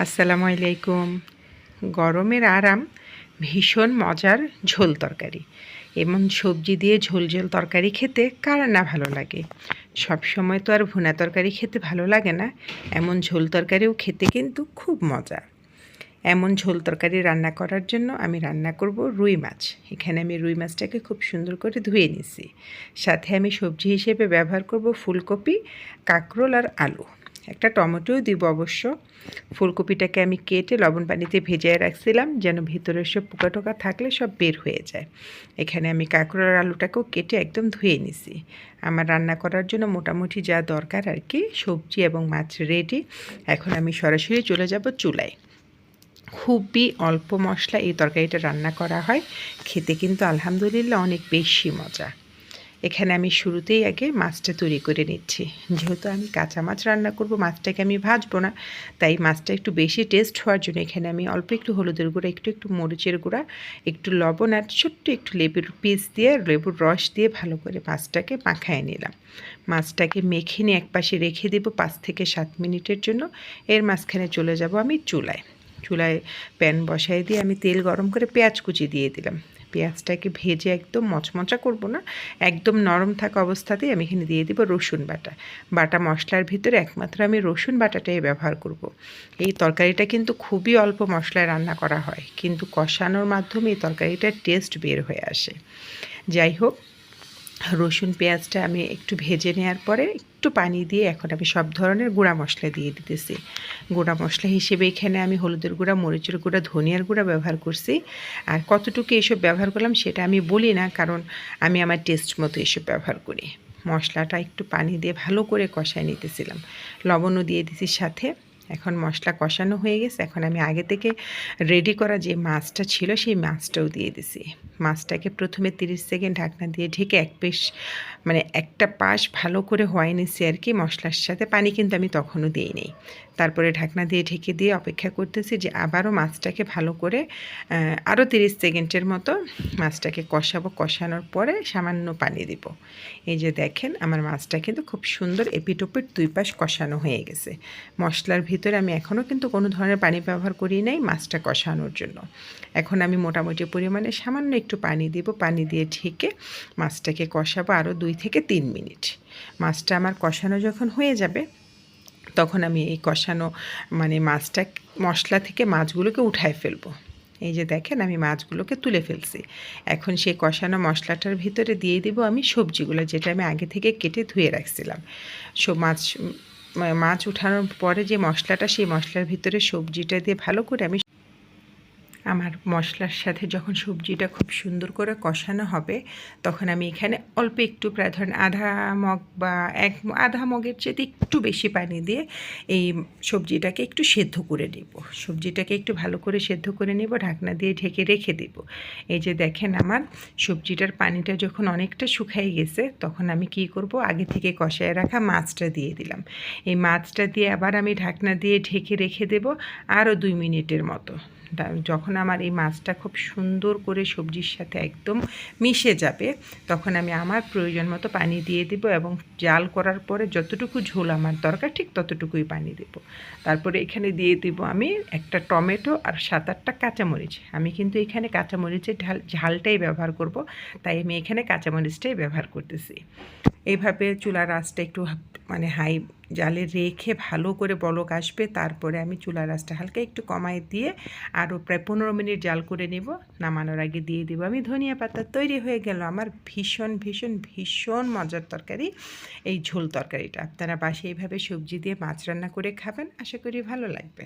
আসসালামু আলাইকুম। গরমের আরাম ভীষণ মজার ঝোল তরকারি। এমন সবজি দিয়ে ঝোল ঝোল তরকারি খেতে কার না ভালো লাগে। সব সময় তো আর ভুনা তরকারি খেতে ভালো লাগে না, এমন ঝোল তরকারিও খেতে কিন্তু খুব মজা। এমন ঝোল তরকারি রান্না করার জন্য আমি রান্না করব রুই মাছ। এখানে আমি রুই মাছটাকে খুব সুন্দর করে ধুয়ে নিছি। সাথে আমি সবজি হিসেবে ব্যবহার করব ফুলকপি, কাঁকরোল আর আলু। একটা টমেটোও দিব অবশ্য। ফুলকপিটাকে আমি কেটে লবণ পানিতে ভেজিয়ে রাখছিলাম যেন ভিতরের সব পোকা টোকা থাকলে সব বের হয়ে যায়। এখানে আমি কাঁকরোল আর আলুটাকেও কেটে একদম ধুয়ে নিছি। আমার রান্না করার জন্য মোটামুটি যা দরকার আর কি সবজি এবং মাছ রেডি। এখন আমি সরাসরি চলে যাব চুলায়। খুবই অল্প মশলা এই তরকারিটা রান্না করা হয়, খেতে কিন্তু আলহামদুলিল্লাহ অনেক বেশি মজা। এখানে আমি শুরুতেই আগে মাছটা তৈরি করে নিচ্ছি। যেহেতু আমি কাঁচা মাছ রান্না করব, মাছটাকে আমি ভাজবো না, তাই মাছটা একটু বেশি টেস্ট হওয়ার জন্য এখানে আমি অল্প একটু হলুদের গুঁড়া, একটু মরিচের গুঁড়া, একটু লবণ আর ছোট্ট একটু লেবুর পিস দিয়ে, লেবুর রস দিয়ে ভালো করে মাছটাকে মাখায় নিলাম। মাছটাকে মেখে নিয়ে একপাশে রেখে দেবো 5 থেকে 7 মিনিটের জন্য। এর মাঝখানে চলে যাব আমি চুলায়। চুলায় প্যান বসাই দিয়ে আমি তেল গরম করে পেঁয়াজ কুচি দিয়ে দিলাম। পেঁয়াজটাকে ভেজে একদম মচমচা করব না, একদম নরম থাকা অবস্থাতেই আমি এখানে দিয়ে দিব রসুন বাটা। বাটা মশলার ভিতরে একমাত্র আমি রসুন বাটাটাই ব্যবহার করব। এই তরকারিটা কিন্তু খুবই অল্প মশলায় রান্না করা হয়, কিন্তু কষানোর মাধ্যমে এই তরকারিটার টেস্ট বের হয়ে আসে। যাই হোক, রসুন পেঁয়াজটা আমি একটু ভেজে নেওয়ার পরে একটু পানি দিয়ে এখন আমি সব ধরনের গুঁড়া মশলা দিয়ে দিতেছি। গুঁড়া মশলা হিসেবে এখানে আমি হলুদের গুঁড়া, মরিচের গুঁড়া, ধনিয়ার গুঁড়া ব্যবহার করছি। আর কতটুকু এসব ব্যবহার করলাম সেটা আমি বলি না, কারণ আমি আমার টেস্ট মতো এসব ব্যবহার করি। মশলাটা একটু পানি দিয়ে ভালো করে কষায় নিতেছিলাম, লবণও দিয়ে দিছি সাথে। এখন মশলা কষানো হয়ে গেছে, এখন আমি আগে থেকে রেডি করা যে মাছটা ছিল সেই মাছটাও দিয়ে দিছি। মাছটাকে প্রথমে 30 সেকেন্ড ঢাকনা দিয়ে ঢেকে একটা পাশ ভালো করে হয়ে নিছি আর কি মশলার সাথে। পানি কিন্তু আমি তখনও দিই নেই। তারপরে ঢাকনা দিয়ে ঢেকে দিয়ে অপেক্ষা করতেছি যে আবারও মাছটাকে ভালো করে আরও 30 সেকেন্ডের মতো মাছটাকে কষাবো। কষানোর পরে সামান্য পানি দিব। এই যে দেখেন আমার মাছটা কিন্তু খুব সুন্দর এপিট ওপিট 2 পাশ কষানো হয়ে গেছে। মশলার ভিতরে আমি এখনও কিন্তু কোনো ধরনের পানি ব্যবহার করি নাই মাছটা কষানোর জন্য। এখন আমি মোটামুটি পরিমাণে সামান্য একটু পানি দিব। পানি দিয়ে ঢেকে মাছটাকে কষাবো আরও 2 থেকে 3 মিনিট। মাছটা আমার কষানো যখন হয়ে যাবে তখন আমি এই কষানো মাছটা মশলা থেকে মাছগুলোকে উঠায় ফেলবো। এই যে দেখেন আমি মাছগুলোকে তুলে ফেলছি। এখন সেই কষানো মশলাটার ভিতরে দিয়ে দিব আমি সবজিগুলো, যেটা আমি আগে থেকে কেটে ধুয়ে রাখছিলাম। মাছ উঠানোর পরে যে মশলাটা, সেই মশলার ভিতরে সবজিটা দিয়ে ভালো করে আমি আমার মশলার সাথে যখন সবজিটা খুব সুন্দর করে কষানো হবে তখন আমি এখানে অল্প একটু, প্রায় ধরেন আধা মগ বা আধা মগের চেয়ে একটু বেশি পানি দিয়ে এই সবজিটাকে একটু সেদ্ধ করে নেব। সবজিটাকে একটু ভালো করে সেদ্ধ করে নেব, ঢাকনা দিয়ে ঢেকে রেখে দেব। এই যে দেখেন আমার সবজিটার পানিটা যখন অনেকটা শুকিয়ে গেছে তখন আমি কি করব, আগে থেকে কষায় রাখা মাছটা দিয়ে দিলাম। এই মাছটা দিয়ে আবার আমি ঢাকনা দিয়ে ঢেকে রেখে দেব আরও 2 মিনিটের মতো। যখন আমার এই মাছটা খুব সুন্দর করে সবজির সাথে একদম মিশে যাবে তখন আমি আমার প্রয়োজন মতো পানি দিয়ে দিব, এবং জাল করার পরে যতটুকু ঝোল আমার দরকার ঠিক ততটুকুই পানি দেব। তারপরে এখানে দিয়ে দিব আমি একটা টমেটো আর 7-8টা কাঁচামরিচ। আমি কিন্তু এখানে কাঁচামরিচের ঝালটাই ব্যবহার করব, তাই আমি এখানে কাঁচামরিচটাই ব্যবহার করতেছি। এইভাবে চুলার আঁচটা একটু হাই জালে রেখে ভালো করে বলক আসবে, তারপরে আমি চুলার আঁচটা হালকা একটু কমায় দিয়ে আরও প্রায় 15 মিনিট জাল করে নেব। নামানোর আগে দিয়ে দেবো আমি ধনিয়া পাতা। তৈরি হয়ে গেল আমার ভীষণ ভীষণ ভীষণ মজার তরকারি, এই ঝোল তরকারিটা। আপনারা বাসায় এইভাবে সবজি দিয়ে মাছ রান্না করে খাবেন, আশা করি ভালো লাগবে।